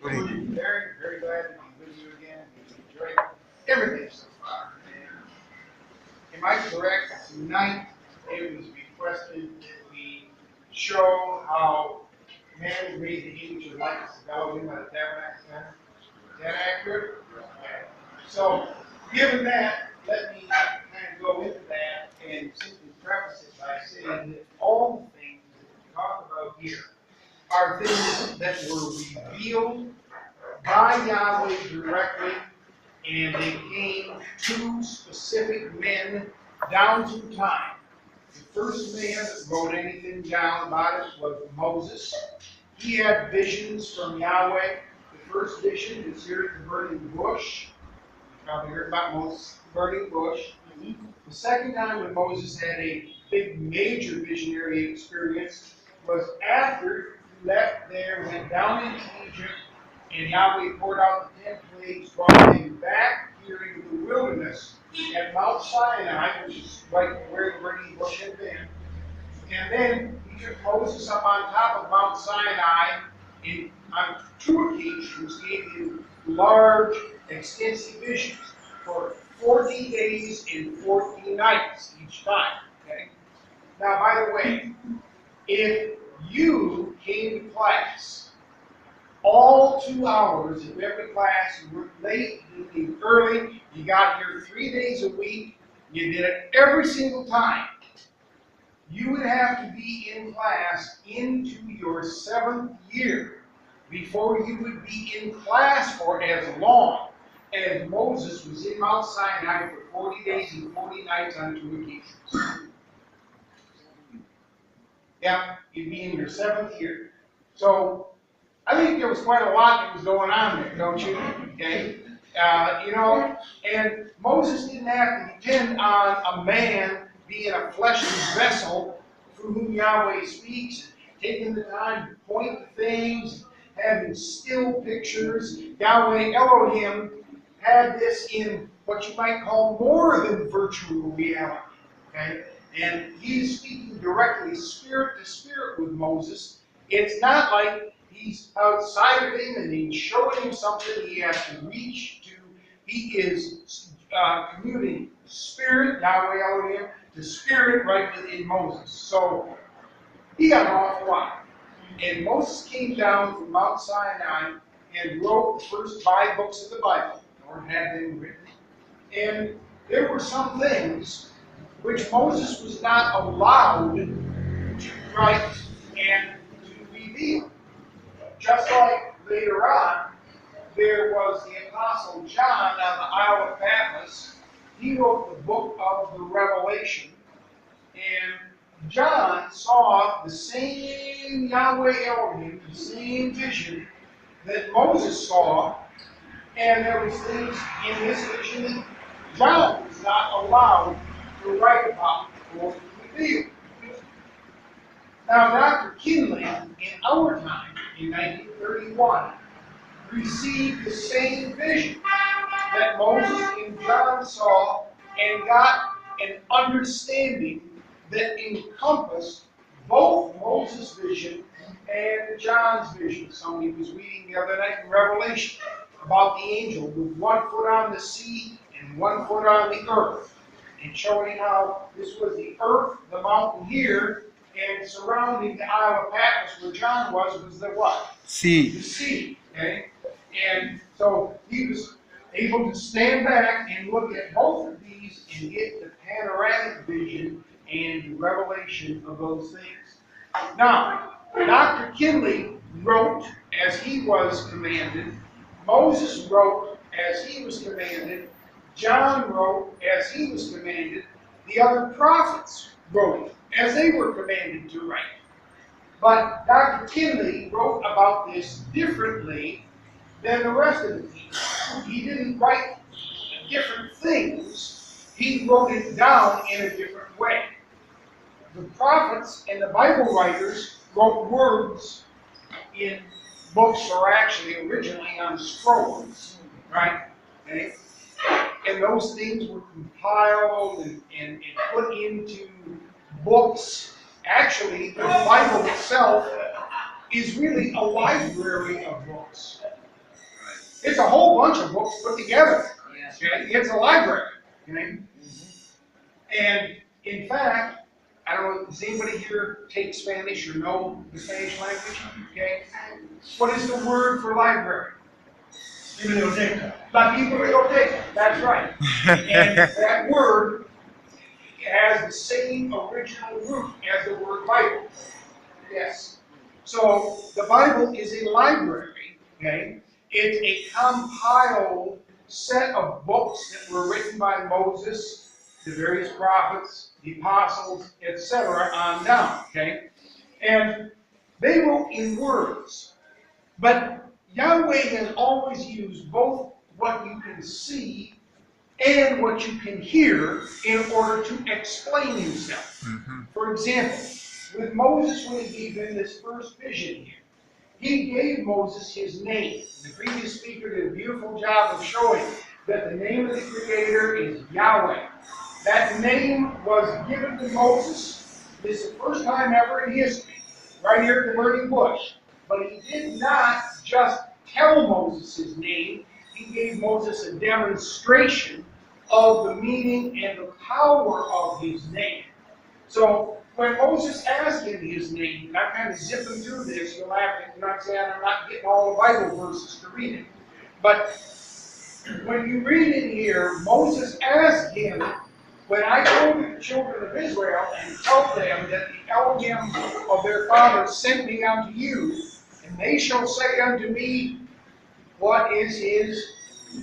Good evening. Very, very glad to be with you again. We've enjoyed everything so far. And am I correct? Tonight it was requested that we show how man was made in the image and likeness of Elohim by the tabernacle center. Is that accurate? Okay. So, given that, let me kind of go into that and simply preface it by saying that all the things that we talk about here are things that were revealed by Yahweh directly, and they came to specific men down through time. The first man that wrote anything down about it was Moses. He had visions from Yahweh. The first vision is here at the burning bush. You probably heard about Moses' burning bush. The second time when Moses had a big major visionary experience was after he left there, went down into Egypt, and Yahweh poured out the 10 plagues, brought him back here into the wilderness at Mount Sinai, which is right where the burning bush had been. And then he took Moses up on top of Mount Sinai and on 2 occasions gave him large, extensive visions for 40 days and 40 nights each time. Okay? Now, by the way, if you came to class all 2 hours of every class, you were late, you came early, you got here 3 days a week, you did it every single time, you would have to be in class into your 7th year before you would be in class for as long as Moses was in Mount Sinai for 40 days and 40 nights on 2 occasions. Yeah, you'd be in your 7th year. So, I think there was quite a lot that was going on there, don't you? Okay? And Moses didn't have to depend on a man being a fleshly vessel through whom Yahweh speaks, and taking the time to point to things, having still pictures. Yahweh Elohim had this in what you might call more than virtual reality. Okay? And he's speaking directly, spirit to spirit with Moses. It's not like he's outside of him and he's showing him something he has to reach to. He is communing spirit, Yahweh Elohim, the spirit right within Moses. So he got an awful lot. And Moses came down from Mount Sinai and wrote the first 5 books of the Bible, or had them written. And there were some things which Moses was not allowed to write and to reveal. Just like later on, there was the Apostle John on the Isle of Patmos. He wrote the book of the Revelation. And John saw the same Yahweh Elohim, the same vision that Moses saw. And there was things in this vision that John was not allowed to write about or to reveal. Now, Dr. Kinley, in our time, in 1931, received the same vision that Moses and John saw and got an understanding that encompassed both Moses' vision and John's vision. Somebody was reading the other night in Revelation about the angel with 1 foot on the sea and 1 foot on the earth, and showing how this was the earth, the mountain here, and surrounding the Isle of Patmos where John was the what? Sea. The sea. Okay? And so he was able to stand back and look at both of these and get the panoramic vision and the revelation of those things. Now, Dr. Kinley wrote as he was commanded. Moses wrote as he was commanded. John wrote as he was commanded. The other prophets wrote as they were commanded to write. But Dr. Kinley wrote about this differently than the rest of the people. He didn't write different things. He wrote it down in a different way. The prophets and the Bible writers wrote words in books, or actually originally on scrolls, right? Okay? And those things were compiled and put into books. Actually, the Bible itself is really a library of books. It's a whole bunch of books put together. Okay? It's a library. Okay? And in fact, I don't know, does anybody here take Spanish or know the Spanish language? Okay? What is the word for library? Biblioteca. La biblioteca. That's right. And that word has the same original root as the word Bible. Yes. So the Bible is a library, okay? It's a compiled set of books that were written by Moses, the various prophets, the apostles, etc., on down, okay? And they wrote in words. But Yahweh has always used both what you can see and what you can hear in order to explain himself. For example, with Moses, when he gave him this first vision here, he gave Moses his name. The previous speaker did a beautiful job of showing that the name of the Creator is Yahweh. That name was given to Moses. This is the first time ever in history, right here at the burning bush. But he did not just tell Moses his name. He gave Moses a demonstration of the meaning and the power of his name. So when Moses asked him his name, and I'm kind of zipping through this, you'll laugh at me, not saying I'm not getting all the Bible verses to read it. But when you read it here, Moses asked him, when I go to the children of Israel and tell them that the Elohim of their fathers sent me unto you, and they shall say unto me, what is his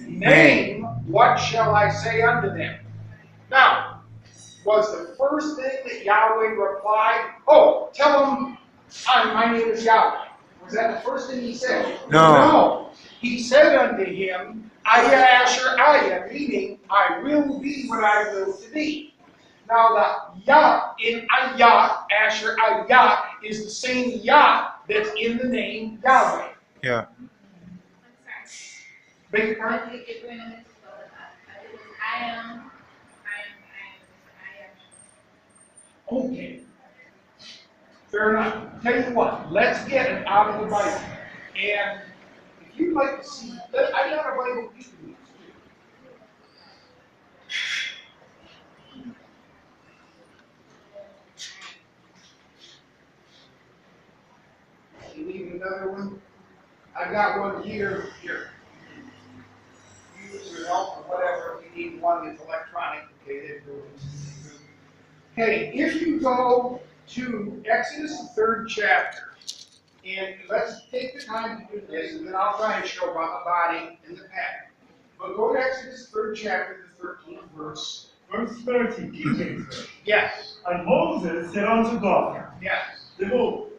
name? What shall I say unto them? Now, was the first thing that Yahweh replied, oh, tell them my name is Yahweh? Was that the first thing he said? No. No. He said unto him, Aya Asher Aya, meaning I will be what I will to be. Now the Yah in Aya, Asher Aya, is the same Yah that's in the name Yahweh. Yeah. Beg your pardon? I am. Okay. Fair enough. Tell you what, let's get it out of the Bible. And if you'd like to see, I got a Bible you can use too. You need another one? I got one here. Here. Use your help or whatever. If you need one that's electronic, okay, then do it. Okay, if you go to Exodus, the 3rd chapter, and let's take the time to do this, and then I'll try and show about the body and the pattern. But go to Exodus, 3rd chapter, the 13th verse. Verse 30, King James Version. Yes. And Moses said unto God, Yes. behold,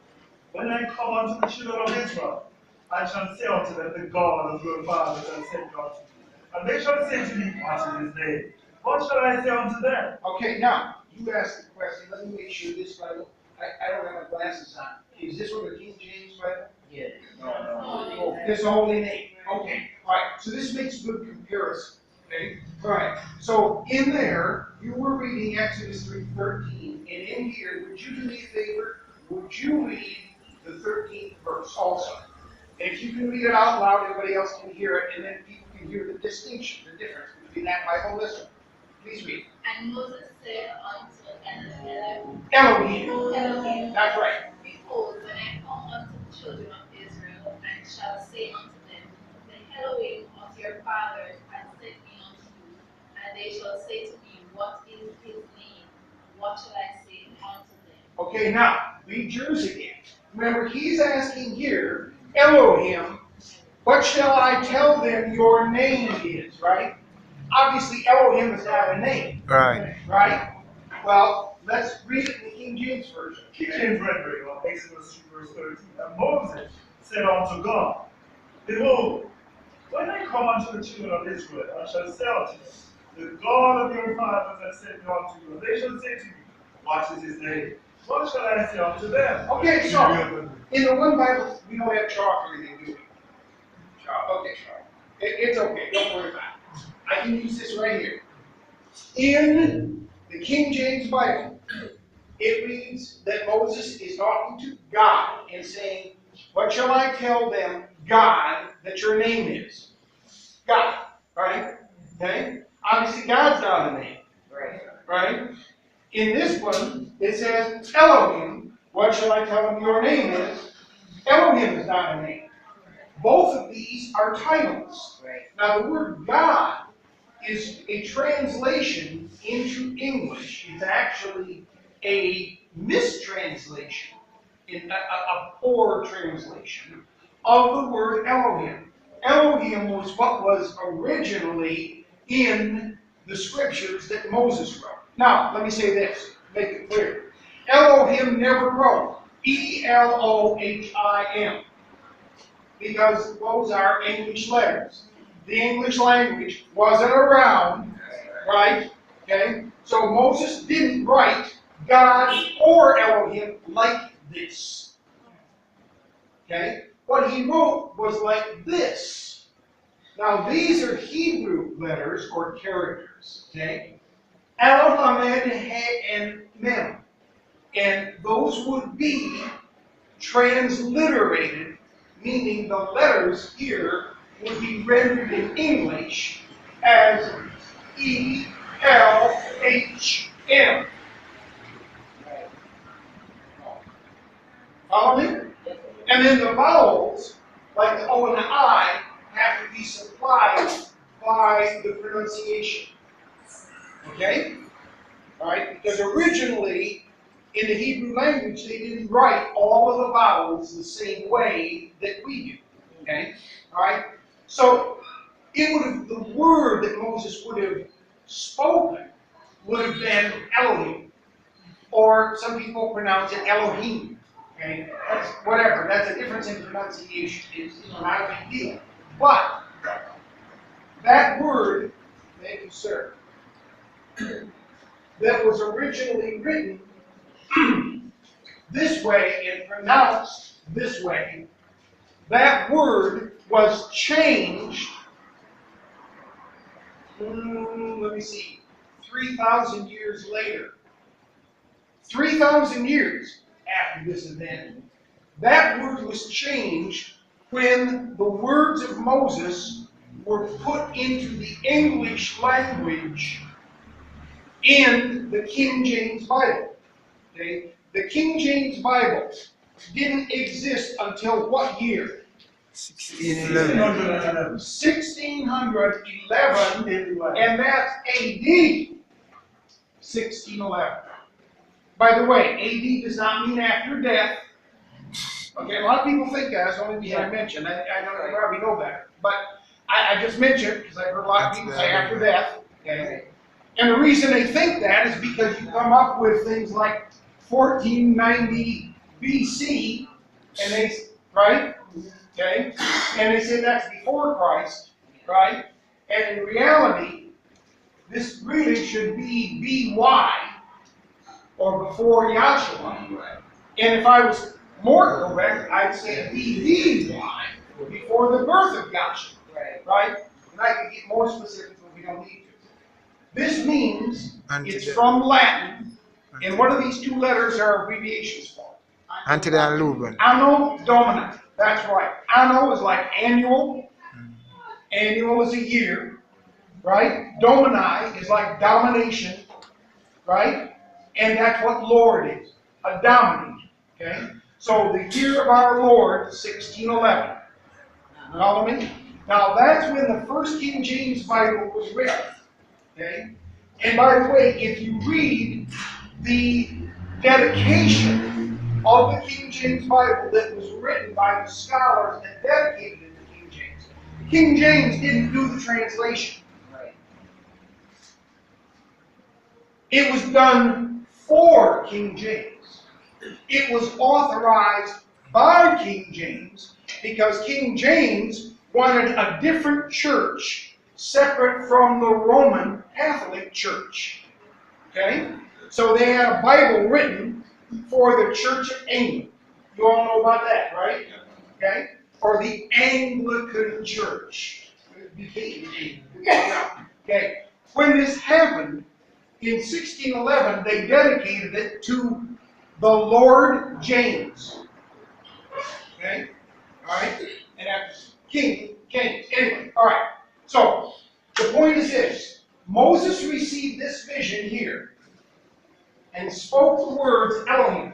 when I come unto the children of Israel, I shall say unto them, the God of your fathers hath sent me unto you. And they shall say to me, what is his name? What shall I say unto them? Okay, now, you asked the question. Let me make sure this Bible, I don't have my glasses on. Is this one the King James Bible? Yeah. Oh, this holy name. Okay, all right. So this makes good comparison. Okay, all right. So in there, you were reading Exodus 3:13, and in here, would you do me a favor? Would you read the 13th verse also? And if you can read it out loud, everybody else can hear it, and then people can hear the distinction, the difference between that Bible and this one. Please read. And Moses said unto Elohim. That's right. behold, when I come unto the children of Israel, and shall say unto them, the Elohim of your fathers hath sent me unto you, and they shall say to me, what is his name? What shall I say unto them? Okay, now, read yours again. Remember, he's asking here, Elohim, what shall I tell them your name is, right? Obviously, Elohim is not a name. Right. Right? Well, let's read it in the King James Version. King James rendering of Exodus 2 verse 13. And Moses said unto God, behold, when I come unto the children of Israel, I shall say unto them, the God of your fathers hath sent me unto you. And they shall say to me, what is his name? What shall I say unto them? Okay, so, in the one Bible, we don't have chalk or anything, do we? Chalk, okay. It's okay, don't worry about it. I can use this right here. In the King James Bible, it reads that Moses is talking to God and saying, what shall I tell them, God, that your name is? God, right? Okay? Obviously, God's not a name, right? In this one, it says Elohim. What shall I tell him your name is? Elohim is not a name. Both of these are titles. Now, the word God is a translation into English. It's actually a mistranslation, a poor translation of the word Elohim. Elohim was what was originally in the scriptures that Moses wrote. Now, let me say this, make it clear. Elohim never wrote Elohim, because those are English letters. The English language wasn't around, right? Okay? So Moses didn't write God or Elohim like this. Okay? What he wrote was like this. Now these are Hebrew letters or characters. Okay? Aleph, Lamed, He, and Mem. And those would be transliterated, meaning the letters here would be rendered in English as E-L-H-M. Follow me? And then the vowels, like the O and the I, have to be supplied by the pronunciation. Okay? Alright? Because originally, in the Hebrew language, they didn't write all of the vowels the same way that we do. Okay? Alright? So, it would have, the word that Moses would have spoken would have been Elohim. Or some people pronounce it Elohim. Okay? That's whatever. That's a difference in pronunciation. It's not a big deal. But, that word, thank you, sir, that was originally written this way and pronounced this way, that word was changed, let me see, 3,000 years later. 3,000 years after this event. That word was changed when the words of Moses were put into the English language in the King James Bible. Okay? The King James Bible didn't exist until what year? 1611. 1611, and that's AD 1611. By the way, AD does not mean after death. Okay, a lot of people think that. That's the only reason I mentioned. I know you probably know better. But I just mentioned because I've heard a lot of people say after death. Okay? And the reason they think that is because you come up with things like 1490 BC, and they, right? Okay? And they say that's before Christ, right? And in reality, this really should be BY, or before Yahshua. And if I was more correct, I'd say BDY, before the birth of Yahshua, right? And I could get more specific, but we don't need to. This means it's from Latin, and what are these two letters are abbreviations for? Antediluvian. Anno Domini. That's right. Anno is like annual. Annual is a year, right? Domini is like domination, right? And that's what Lord is, a dominant. Okay? So the year of our Lord, 1611. Follow me? Now that's when the first King James Bible was written. Okay? And by the way, if you read the dedication of the King James Bible that was written by the scholars that dedicated it to King James didn't do the translation. It was done for King James. It was authorized by King James because King James wanted a different church separate from the Roman Catholic Church. Okay? So they had a Bible written for the Church of England. You all know about that, right? Okay? Or the Anglican Church. It became Anglican. Okay? When this happened, in 1611, they dedicated it to the Lord James. Okay? Alright? And that's King James. Anyway, alright. So, the point is this. Moses received this vision here and spoke the words Elohim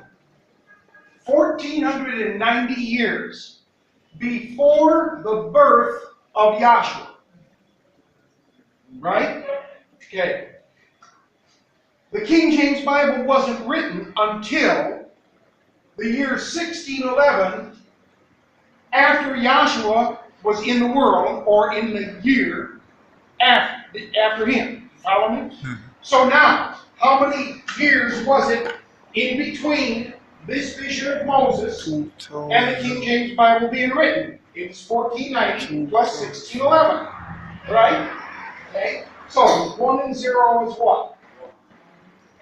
1,490 years before the birth of Yahshua. Right? Okay. The King James Bible wasn't written until the year 1611, after Yahshua was in the world, or in the year after him. Follow me? So now, how many years was it in between this vision of Moses and the King James Bible being written? It was 1490 plus 1611. Right? Okay? So 1 and 0 is what?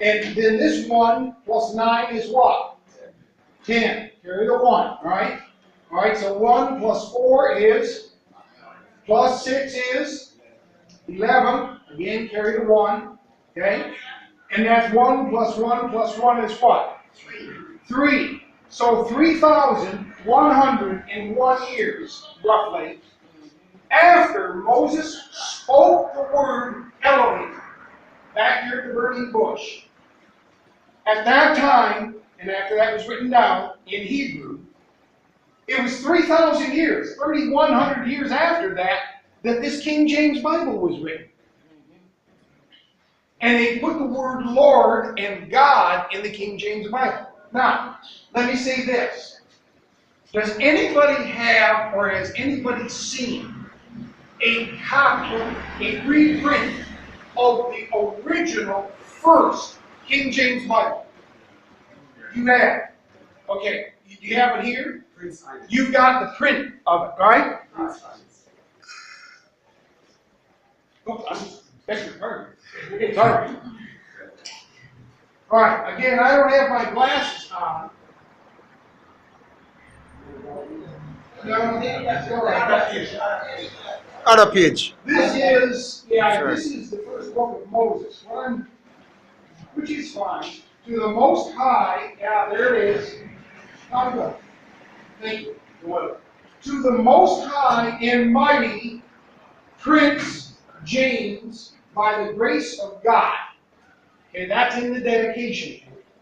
And then this 1 plus 9 is what? 10. Carry the 1, right? Alright, so 1 plus 4 is, plus 6 is 11. Again, carry the 1. Okay? And that's 1 plus 1 plus 1 is what? 3. So 3,101 years, roughly, after Moses spoke the word Elohim, back here at the burning bush. At that time, and after that was written down in Hebrew, it was 3,000 years, 3,100 years after that, that this King James Bible was written. And they put the word Lord and God in the King James Bible. Now, let me say this. Does anybody have, or has anybody seen, a copy, a reprint of the original first King James Bible? You have. Okay. Do you have it here? You've got the print of it, right? Oh, I'm beg your pardon. Sorry. All right. Again, I don't have my glasses on. Other page. This is, this is the first book of Moses. Which is fine. To the Most High, there it is. Thank you. To the Most High and Mighty Prince James, by the grace of God. Okay, that's in the dedication.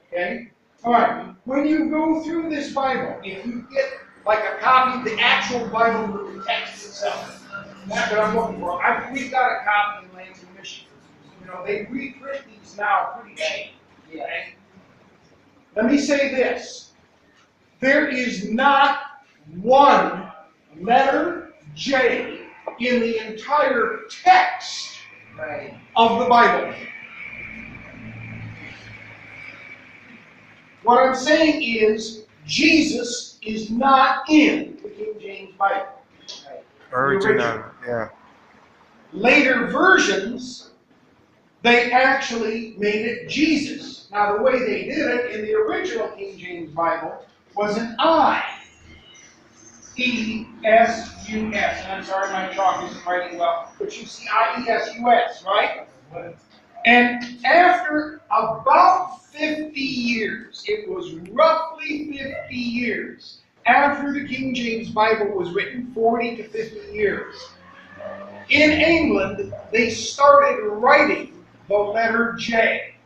Okay? Alright, when you go through this Bible, if you get like a copy of the actual Bible with the text itself, that's what I'm looking for. We've got a copy in Lansing, Michigan. You know, they reprint these now pretty bad. Okay? Let me say this. There is not one letter J in the entire text of the Bible. What I'm saying is, Jesus is not in the King James Bible. Original, yeah. Later versions, they actually made it Jesus. Now, the way they did it in the original King James Bible was an I-E-S-U-S. And I'm sorry, my chalk isn't writing well, but you see I-E-S-U-S, right? And after about 50 years, it was roughly 50 years after the King James Bible was written, 40 to 50 years, in England, they started writing the letter J.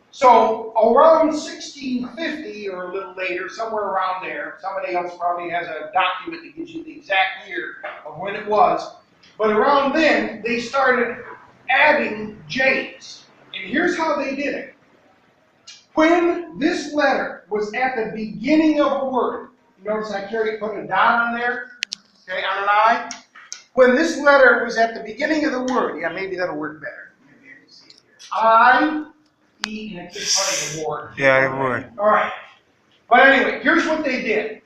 So around 1650 or a little later, somewhere around there, somebody else probably has a document that gives you the exact year of when it was, but around then, they started adding J's. And here's how they did it. When this letter was at the beginning of a word, you notice I put a dot on there, okay, on an I. When this letter was at the beginning of the word, yeah, maybe that'll work better. I, E, and it's part of the word. Yeah, the word. All right. But anyway, here's what they did.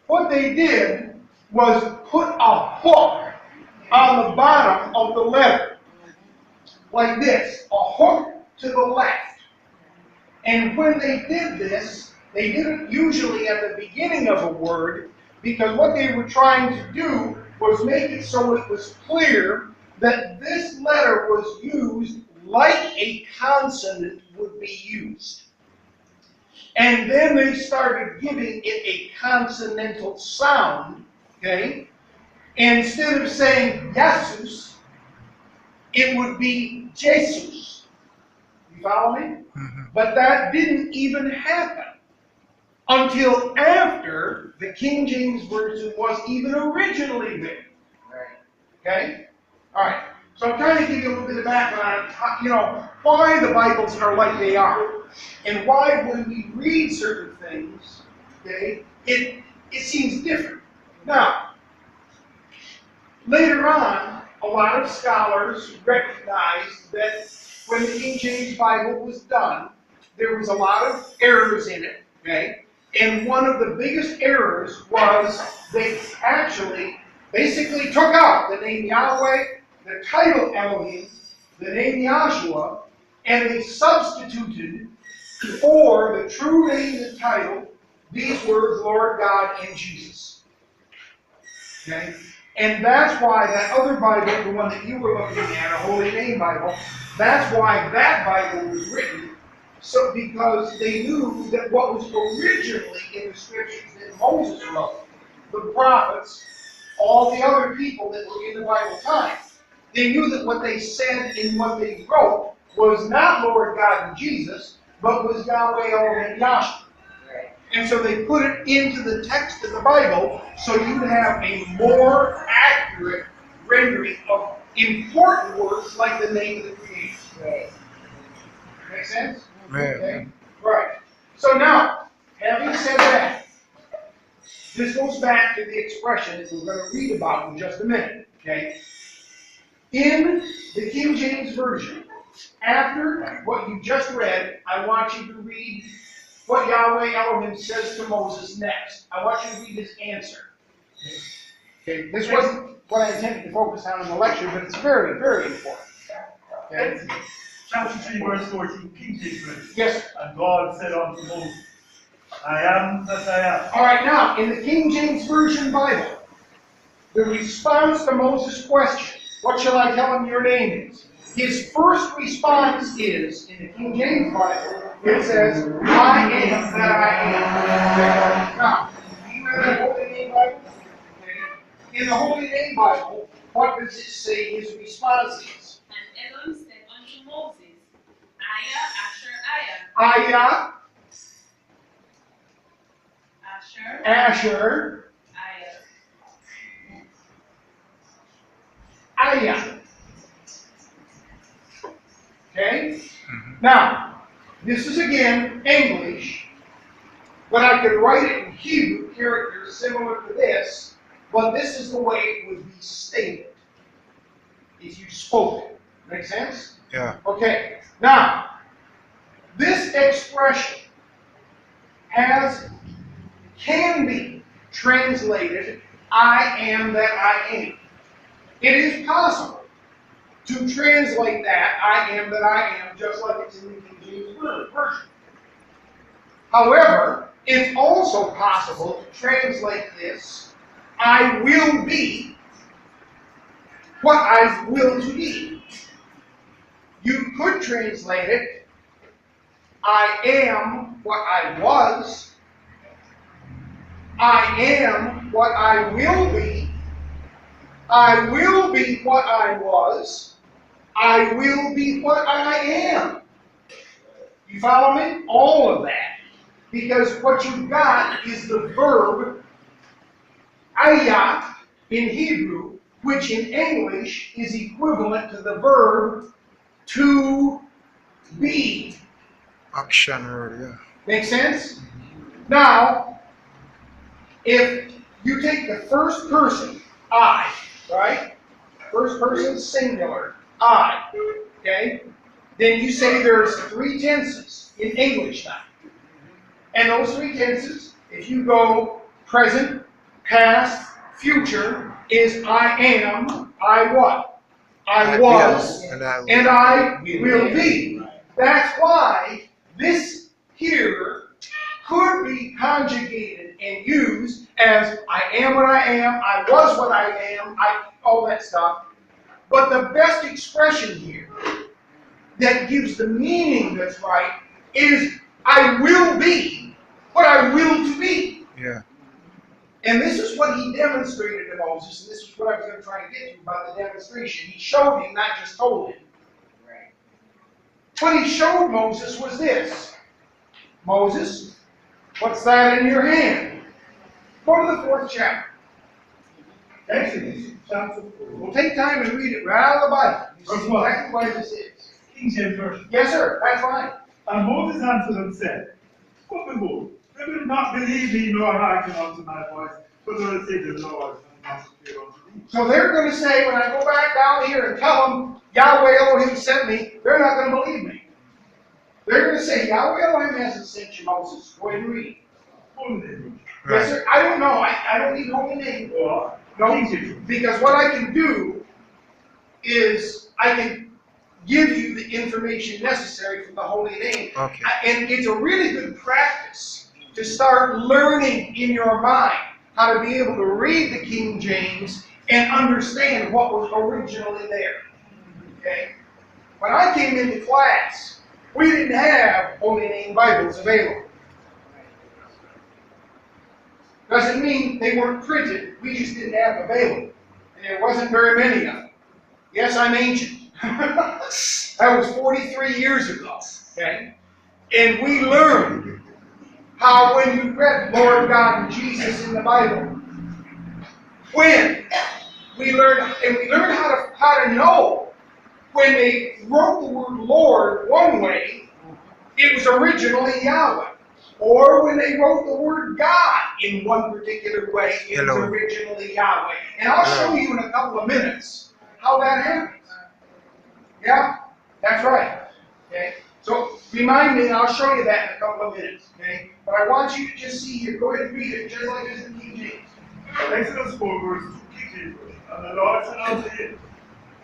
What they did was put a hook on the bottom of the letter, like this, a hook to the left. And when they did this, they did it usually at the beginning of a word, because what they were trying to do was make it so it was clear that this letter was used like a consonant would be used. And then they started giving it a consonantal sound, okay? Instead of saying Jesus, it would be Jesus. You follow me? But that didn't even happen until after the King James Version was even originally written. Okay? Alright. So I'm trying to give you a little bit of background on why the Bibles are like they are. And why when we read certain things, okay, it seems different. Now, later on, a lot of scholars recognized that when the King James Bible was done, there was a lot of errors in it, okay? And one of the biggest errors was they actually basically took out the name Yahweh, the title Elohim, the name Yahshua, and they substituted for the true name and title these words, Lord God and Jesus. Okay? And that's why that other Bible, the one that you were looking at, a Holy Name Bible, that's why that Bible was written. So because they knew that what was originally in the scriptures that Moses wrote, the prophets, all the other people that were in the Bible time, they knew that what they said and what they wrote was not Lord God and Jesus, but was Yahweh Elohim Yahshua. And so they put it into the text of the Bible so you'd have a more accurate rendering of important words like the name of the Creator. Right. Make sense? Okay. Right. So now, having said that, this goes back to the expression that we're going to read about in just a minute. Okay? In the King James Version, after what you just read, I want you to read what Yahweh Elohim says to Moses next. I want you to read his answer. Okay, this wasn't what I intended to focus on in the lecture, but it's very, very important. Okay? Chapter 3, verse 14, King James Version. Yes, sir. And God said unto Moses, I am that I am. All right, now, in the King James Version Bible, the response to Moses' question, what shall I tell him your name is? His first response is, in the King James Bible, it says, I am that I am. Now, do you have the Holy Name Bible? Okay. In the Holy Name Bible, what does it say his response is? And Elohim said unto Moses, Aya, Aya, Asher, Asher, Aya. Aya. Okay? Now, this is again English, but I could write it in Hebrew characters similar to this, but this is the way it would be stated if you spoke it. Make sense? Yeah. Okay. Now, this expression can be translated, I am that I am. It is possible to translate that, I am that I am, just like it's in the King James Version. However, it's also possible to translate this, I will be what I will to be. You could translate it, I am what I was, I am what I will be what I was, I will be what I am. You follow me? All of that. Because what you've got is the verb ayat in Hebrew, which in English is equivalent to the verb to be. Action word, yeah. Make sense? Now, if you take the first person, I, right? First person singular, I, okay? Then you say there's 3 tenses in English now. And those 3 tenses, if you go present, past, future, is I am, I what? I was, and I will. and I will be. That's why this here could be conjugated and used as I am what I am, I was what I am, all that stuff. But the best expression here that gives the meaning that's right is I will be what I will to be. Yeah. And this is what he demonstrated to Moses, and this is what I was going to try and get to about the demonstration. He showed him, not just told him. Right. What he showed Moses was this. Moses, what's that in your hand? Go to the 4th chapter. Exodus chapter 4. We'll take time and read it right out of the Bible. You see exactly what this is. King James Version. Yes, sir. That's fine. And Moses answered and said, But behold, they will not believe me nor hearken unto my voice, but they will say, The Lord has not appeared unto thee. So they're going to say, when I go back down here and tell them Yahweh Elohim sent me, they're not going to believe me. They're going to say, Yahweh Elohim hasn't sent you, Moses. Go ahead and read. Holy name. Yes, sir. I don't know. I don't need holy name. Or No, because what I can do is I can give you the information necessary from the holy name. Okay. And it's a really good practice to start learning in your mind how to be able to read the King James and understand what was originally there. Okay? When I came into class, we didn't have holy name Bibles available. Doesn't mean they weren't printed, we just didn't have them available. And there wasn't very many of them. Yes, I'm ancient. That was 43 years ago. Okay? And we learned how when you read Lord God and Jesus in the Bible, when we learned how to know when they wrote the word Lord one way, it was originally Yahweh. Or when they wrote the word God in one particular way, it was originally Yahweh. And I'll show you in a couple of minutes how that happens. Yeah, that's right. Okay, so remind me, and I'll show you that in a couple of minutes. Okay, but I want you to just see here. Go ahead and read it, just like this in King James. Exodus 4 verse 2, King James Version. And the Lord said unto him,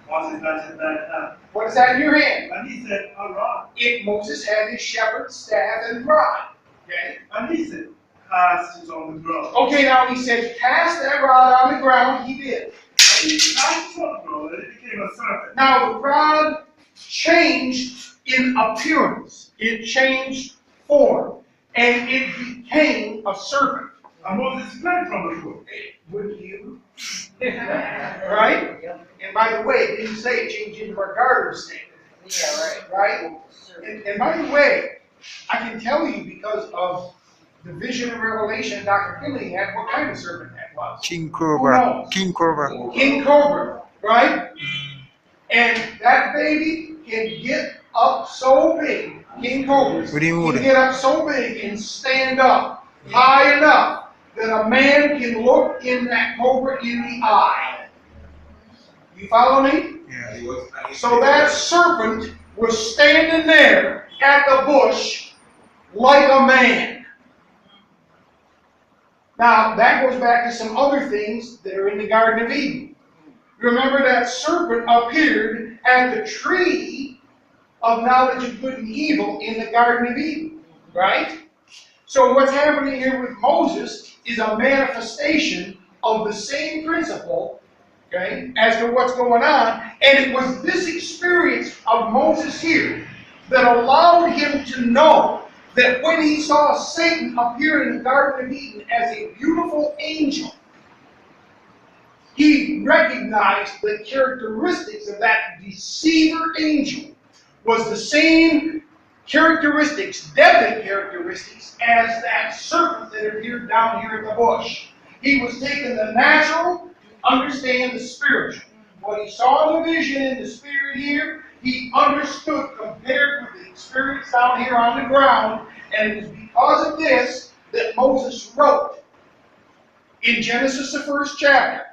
What is that in thine hand? What is that in your hand? And he said, A rod. Moses had his shepherd's staff and rod. Okay. And he said, Cast it on the ground. Okay, now he said, cast that rod on the ground. He did. And he cast it on the ground, and it became a serpent. Now the rod changed in appearance. It changed form. And it became a serpent. And Moses fled from the throne. Would you? Right? And by the way, it didn't say it changed into a garter snake. Yeah, right. Right? And by the way, I can tell you because of the vision and revelation Dr. Kinley had what kind of serpent that was. King Who Cobra. knows? King Cobra. King Cobra, right? And that baby can get up so big, King Cobra can get up so big and stand up high enough that a man can look in that cobra in the eye. You follow me? Yeah. So that serpent was standing there at the bush like a man. Now, that goes back to some other things that are in the Garden of Eden. Remember that serpent appeared at the tree of knowledge of good and evil in the Garden of Eden, right? So what's happening here with Moses is a manifestation of the same principle, okay, as to what's going on. And it was this experience of Moses here that allowed him to know that when he saw Satan appear in the Garden of Eden as a beautiful angel, he recognized the characteristics of that deceiver angel was the same characteristics, deadly characteristics, as that serpent that appeared down here in the bush. He was taking the natural to understand the spiritual. What he saw in the vision in the spirit here, he understood compared with the experience down here on the ground, and it was because of this that Moses wrote in Genesis, the 1st chapter.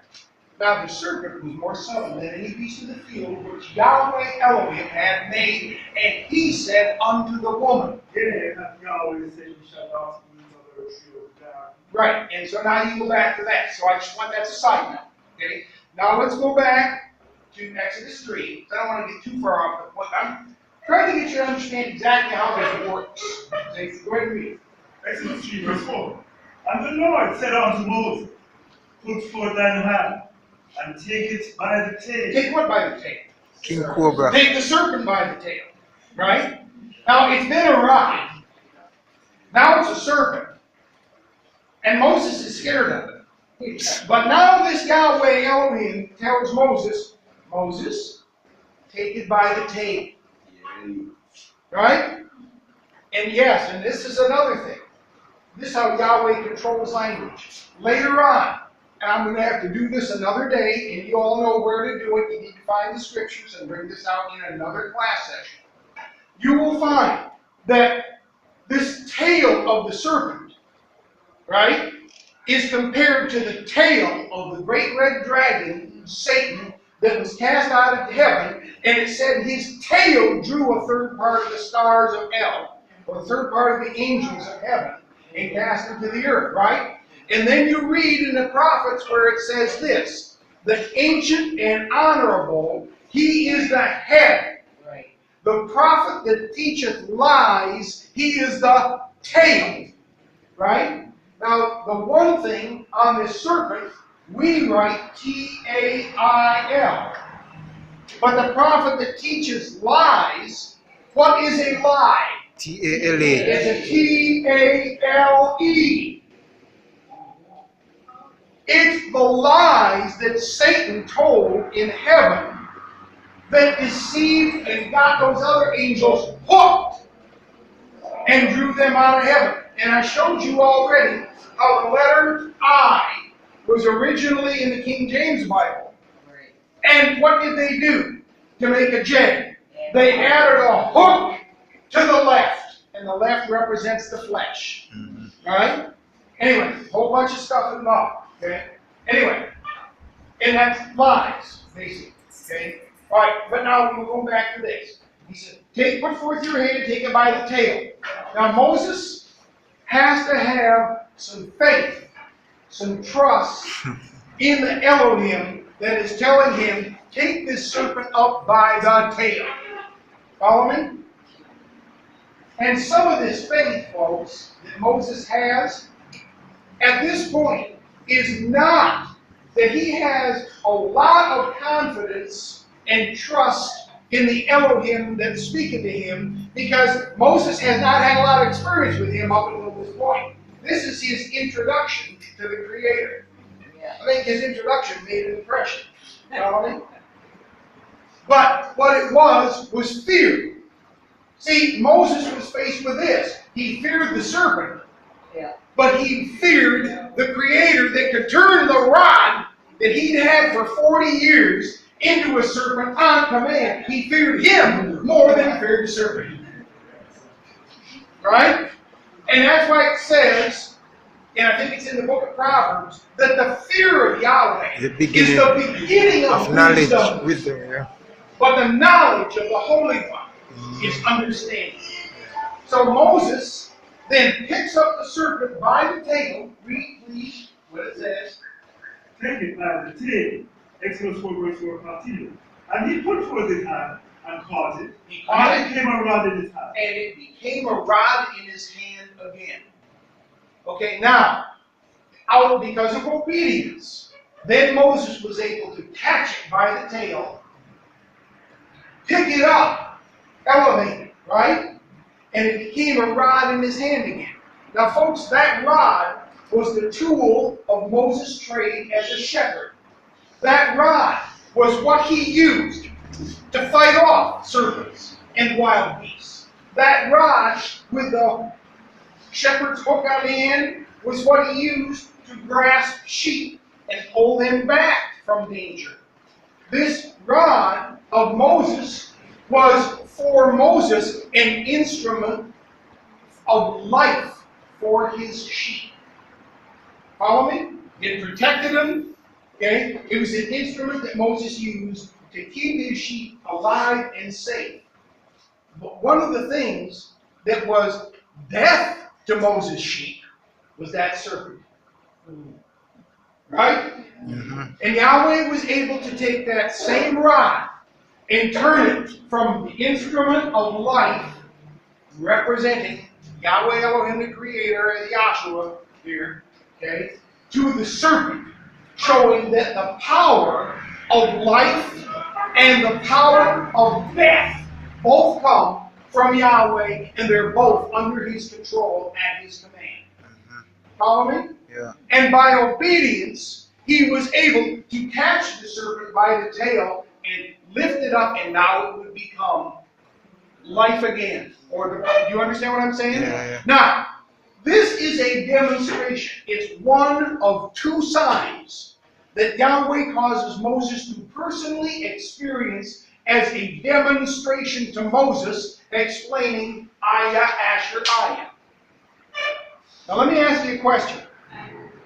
Now the serpent was more subtle than any beast of the field which Yahweh Elohim had made, and he said unto the woman. Yeah, Yahweh said, You shall not eat of the tree of God. Right, and so now you go back to that. So I just want that's a side note. Okay? Now let's go back to Exodus 3. I don't want to get too far off the point. I'm trying to get you to understand exactly how this works. Okay, so go ahead and read it. Exodus 3 verse 4. And the Lord said unto Moses, Put forth thine hand, and take it by the tail. Take what by the tail? King Cobra. Take the serpent by the tail. Right? Now it's been a rod. Now it's a serpent. And Moses is scared of it. But now this Yahweh Elohim tells Moses, Moses, take it by the tail. Right? And yes, and this is another thing. This is how Yahweh controls language. Later on, and I'm going to have to do this another day, and you all know where to do it. You need to find the scriptures and bring this out in another class session. You will find that this tail of the serpent, right, is compared to the tail of the great red dragon, Satan, that was cast out of heaven, and it said his tail drew a third part of the stars of hell, or a third part of the angels of heaven, and cast them to the earth, right? And then you read in the prophets where it says this, the ancient and honorable, he is the head. Right. The prophet that teacheth lies, he is the tail. Right? Now, the one thing on this serpent, we write T-A-I-L. But the prophet that teaches lies, what is a lie? T-A-L-A. It's a T-A-L-E. It's the lies that Satan told in heaven that deceived and got those other angels hooked and drew them out of heaven. And I showed you already how the letter I was originally in the King James Bible. Right. And what did they do to make a J? They added a hook to the left, and the left represents the flesh. Right? Anyway, a whole bunch of stuff involved. Okay? Anyway, and that's lies, basically. Okay? Alright, but now we'll go back to this. He said, put forth your hand, take it by the tail. Now Moses has to have some faith, some trust in the Elohim that is telling him, take this serpent up by the tail. Follow me? And some of this faith, folks, that Moses has, at this point, is not that he has a lot of confidence and trust in the Elohim that's speaking to him, because Moses has not had a lot of experience with him up until this point. This is his introduction to the Creator. Yeah. I think his introduction made an impression. You know what I mean? But what it was fear. See, Moses was faced with this. He feared the serpent, Yeah. but he feared the Creator that could turn the rod that he'd had for 40 years into a serpent on command. He feared him more than he feared the serpent. Right? And that's why it says, and I think it's in the book of Proverbs, that the fear of Yahweh is the beginning of knowledge, wisdom. wisdom, yeah. But the knowledge of the Holy One is understanding. So Moses then picks up the serpent by the tail. Read, please, what it says. Take it by the tail. Exodus 4 verse 4 continue. And he put forth his hand and caught it. He caught and it. it became a rod in his hand. And it became a rod in his hand again. Okay, now, because of obedience, then Moses was able to catch it by the tail, pick it up, elevate it, right? And it became a rod in his hand again. Now, folks, that rod was the tool of Moses' trade as a shepherd. That rod was what he used to fight off serpents and wild beasts. That rod with the shepherd's hook on the end was what he used to grasp sheep and pull them back from danger. This rod of Moses was for Moses an instrument of life for his sheep. Follow me? It protected them. Okay? It was an instrument that Moses used to keep his sheep alive and safe. But one of the things that was death to Moses' sheep was that serpent. Right? And Yahweh was able to take that same rod and turn it from the instrument of life, representing Yahweh Elohim the Creator as Yahshua here, okay, to the serpent, showing that the power of life and the power of death both come from Yahweh, and they're both under his control at his command. Follow me? Yeah. And by obedience, he was able to catch the serpent by the tail and lift it up, and now it would become life again. Or do you understand what I'm saying? Yeah. Now, this is a demonstration. It's one of two signs that Yahweh causes Moses to personally experience as a demonstration to Moses, explaining Ayah, Asher, Ayah. Now let me ask you a question.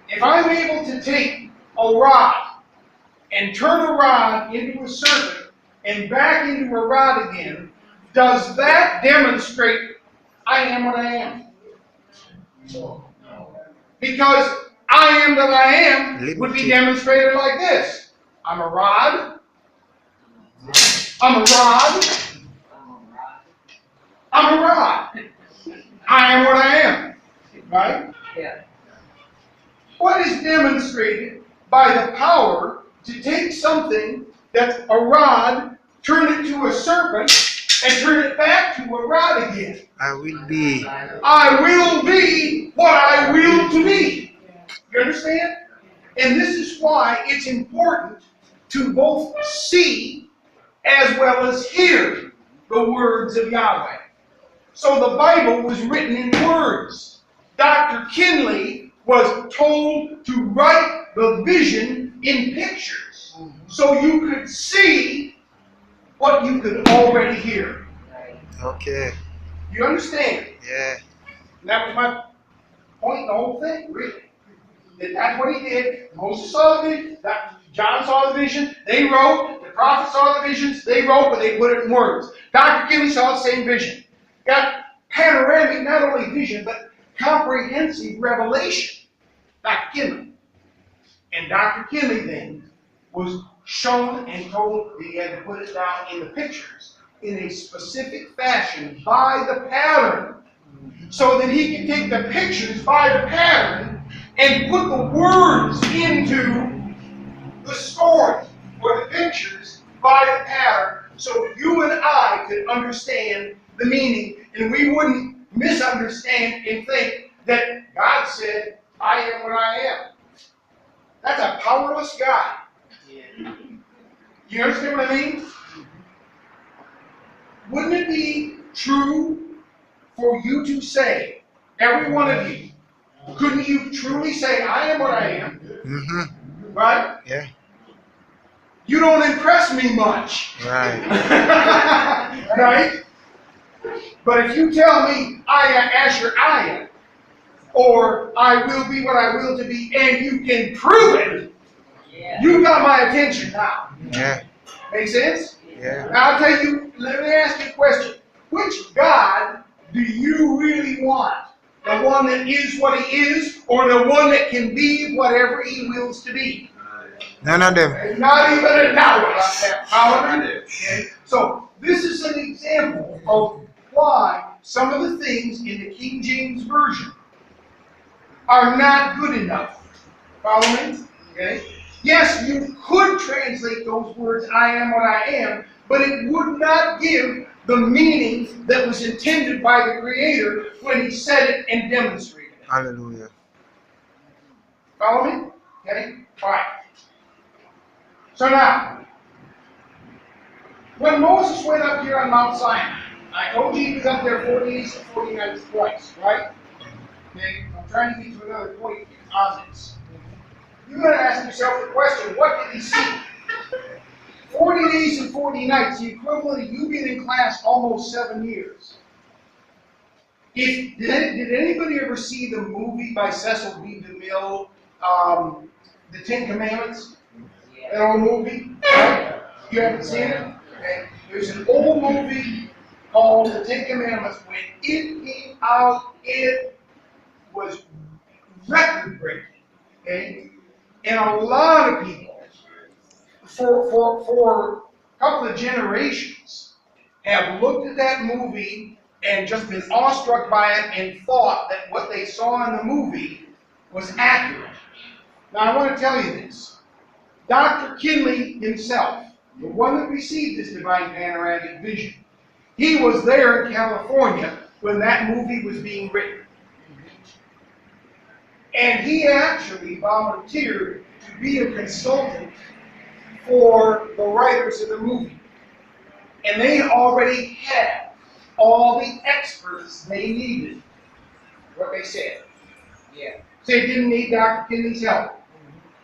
If I'm able to take a rod and turn a rod into a serpent and back into a rod again, does that demonstrate I am what I am? Because I am that I am would be demonstrated like this. I'm a rod. I'm a rod. I'm a rod. I am what I am. Right? Yeah. What is demonstrated by the power to take something that's a rod, turn it to a serpent, and turn it back to a rod again? I will be. I will be what I will to be. You understand? And this is why it's important to both see as well as hear the words of Yahweh. So the Bible was written in words. Dr. Kinley was told to write the vision in pictures so you could see what you could already hear. Okay. You understand? Yeah. And that was my point in the whole thing, really. That's what he did. Moses saw the vision. John saw the vision. They wrote. The prophets saw the visions. They wrote, but they put it in words. Dr. Kinley saw the same vision. Got panoramic, not only vision, but comprehensive revelation. Dr. Kinley. And Dr. Kinley then was shown and told that he had to put it down in the pictures in a specific fashion by the pattern, so that he could take the pictures by the pattern and put the words into the story or the pictures by the pattern, so you and I could understand the meaning, and we wouldn't misunderstand and think that God said, I am what I am. That's a powerless God. You understand what I mean? Wouldn't it be true for you to say, every one of you, couldn't you truly say, I am what I am? Mm-hmm. Right? Yeah. You don't impress me much. Right. Right? But if you tell me, I am Asher, I am, or I will be what I will to be, and you can prove it, you got my attention now. Yeah. Make sense? Yeah. Now I'll tell you, let me ask you a question. Which God do you really want? The one that is what he is, or the one that can be whatever he wills to be? None of them. Not even a doubt about that. However, okay? So this is an example of why some of the things in the King James Version are not good enough. Follow me? Okay? Yes, you could translate those words, I am what I am, but it would not give the meaning that was intended by the Creator when he said it and demonstrated it. Hallelujah. Follow me? Okay? Alright. So now, when Moses went up here on Mount Sinai, I told you he was up there 40 days and 40 nights twice, right? Okay? I'm trying to get to another point on this. You're going to ask yourself the question, what did he see? 40 days and 40 nights, the equivalent of you being in class almost 7 years. Did anybody ever see the movie by Cecil B. DeMille, The Ten Commandments? That old movie? Right? You haven't seen it? Okay. There's an old movie called The Ten Commandments. When it came out, it was record-breaking. Okay? And a lot of people, for a couple of generations, have looked at that movie and just been awestruck by it and thought that what they saw in the movie was accurate. Now I want to tell you this. Dr. Kinley himself, the one that received this divine panoramic vision, he was there in California when that movie was being written. And he actually volunteered to be a consultant for the writers of the movie. And they already had all the experts they needed. What they said. Yeah. They didn't need Dr. Kinney's help.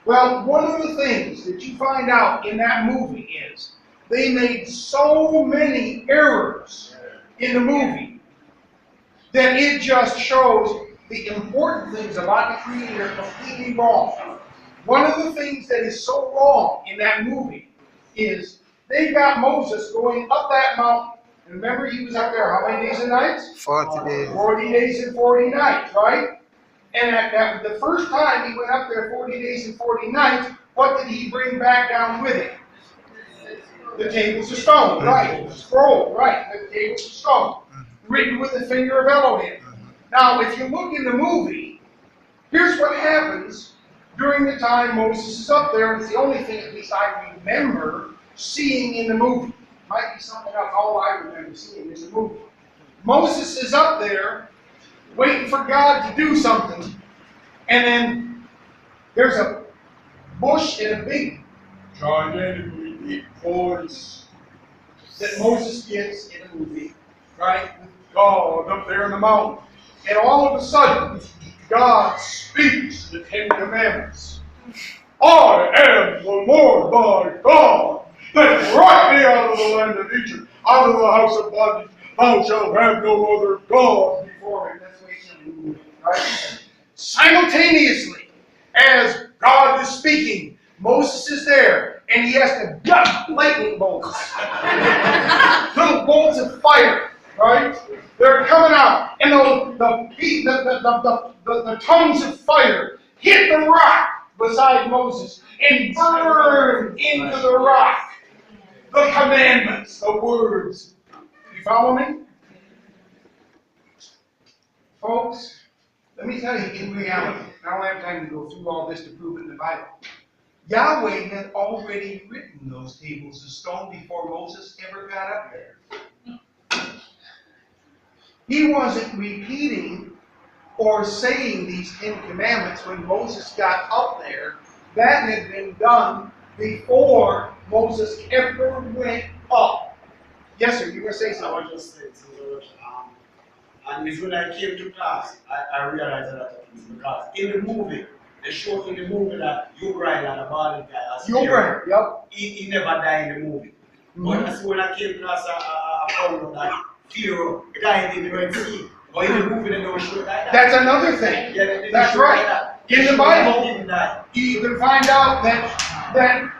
Well, one of the things that you find out in that movie is they made so many errors in the movie that it just shows the important things about the Creator completely wrong. One of the things that is so wrong in that movie is they got Moses going up that mountain. And remember, he was up there how many days and nights? 40 days. 40 days and 40 nights, right? And the first time he went up there 40 days and 40 nights, what did he bring back down with him? The tables of stone, right? The scroll, right? The tables of stone, written with the finger of Elohim. Now, if you look in the movie, here's what happens during the time Moses is up there. It's the only thing, at least I remember, seeing in the movie. Might be something else, all I remember seeing in the movie. Moses is up there waiting for God to do something, and then there's a bush and a big, gigantically big voice that Moses gets in the movie, right? With God up there in the mountain. And all of a sudden, God speaks the Ten Commandments. I am the Lord thy God that brought thee out of the land of Egypt, out of the house of bondage. Thou shalt have no other God before me. That's what he's in the movie, right? Simultaneously, as God is speaking, Moses is there, and he has to gut lightning bolts. Little bolts of fire, right? They're coming out, and the tongues of fire hit the rock beside Moses and burn into the rock the commandments, the words. You follow me? Folks, let me tell you, in reality, I don't have time to go through all this to prove it in the Bible. Yahweh had already written those tables of stone before Moses ever got up there. He wasn't repeating or saying these Ten Commandments when Moses got up there. That had been done before Moses ever went up. Yes, sir, you were going to say I something. was just saying, and it's when I came to class, I realized a lot of things because in the movie, they show in the movie that Uriah and the bald guy, Uriah, yep. he never died in the movie. But that's when I came to class, I found out that Pharaoh died in the Red Sea. But in the movie, they don't show that. That's another thing. Yeah, they That's show right. that. In the Bible, you can find out that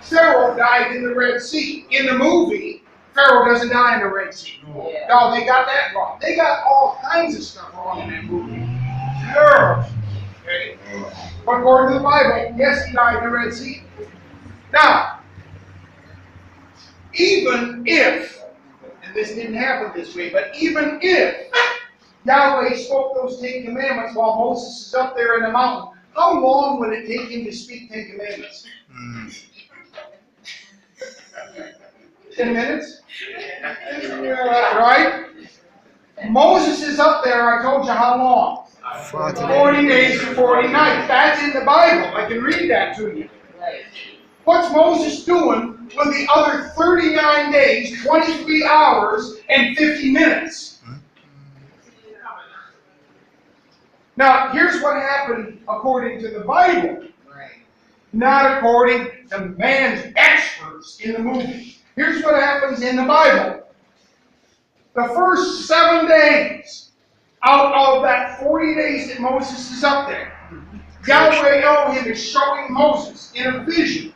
Pharaoh died in the Red Sea. In the movie, Pharaoh doesn't die in the Red Sea. Yeah. No, they got that wrong. They got all kinds of stuff wrong in that movie. Terrible. Okay? But according to the Bible, yes, he died in the Red Sea. Now, even if, and this didn't happen this way, but even if Yahweh spoke those Ten Commandments while Moses is up there in the mountain, how long would it take him to speak 10 Commandments? 10 minutes? Yeah, right? Moses is up there, I told you how long? 40 days and 40 nights. That's in the Bible. I can read that to you. Right. What's Moses doing with the other 39 days, 23 hours, and 50 minutes? Now, here's what happened according to the Bible, Right. not according to man's experts in the movie. Here's what happens in the Bible. The first 7 days out of that 40 days that Moses is up there, Yahweh Elohim is showing Moses in a vision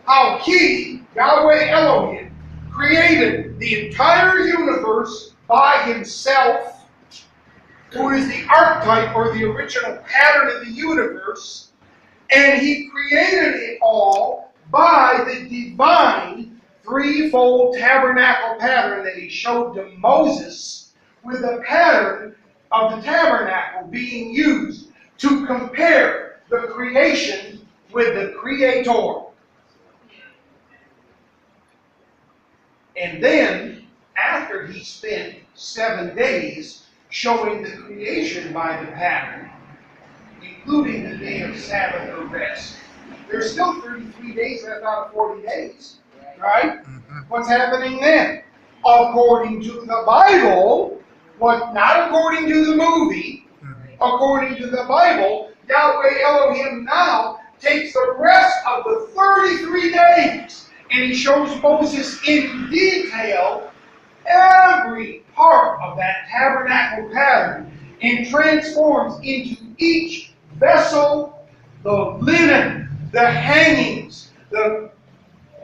how he, Yahweh Elohim, created the entire universe by himself, who is the archetype or the original pattern of the universe, and he created it all by the divine threefold tabernacle pattern that he showed to Moses, with the pattern of the tabernacle being used to compare the creation with the Creator. And then, after he spent 7 days showing the creation by the pattern, he including the day of Sabbath or rest. There's still 33 days left out of 40 days, right? What's happening then? According to the Bible, not according to the movie, according to the Bible, Yahweh Elohim now takes the rest of the 33 days and he shows Moses in detail every part of that tabernacle pattern and transforms into each vessel the linen, the hangings, the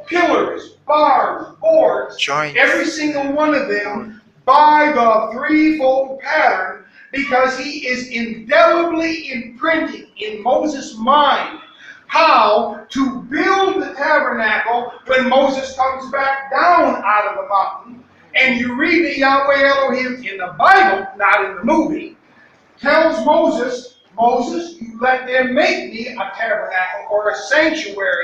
pillars, bars, boards, Joints. every single one of them by the threefold pattern, because he is indelibly imprinting in Moses' mind how to build the tabernacle when Moses comes back down out of the mountain. And you read that Yahweh Elohim in the Bible, not in the movie, tells Moses, Moses, you let them make me a tabernacle or a sanctuary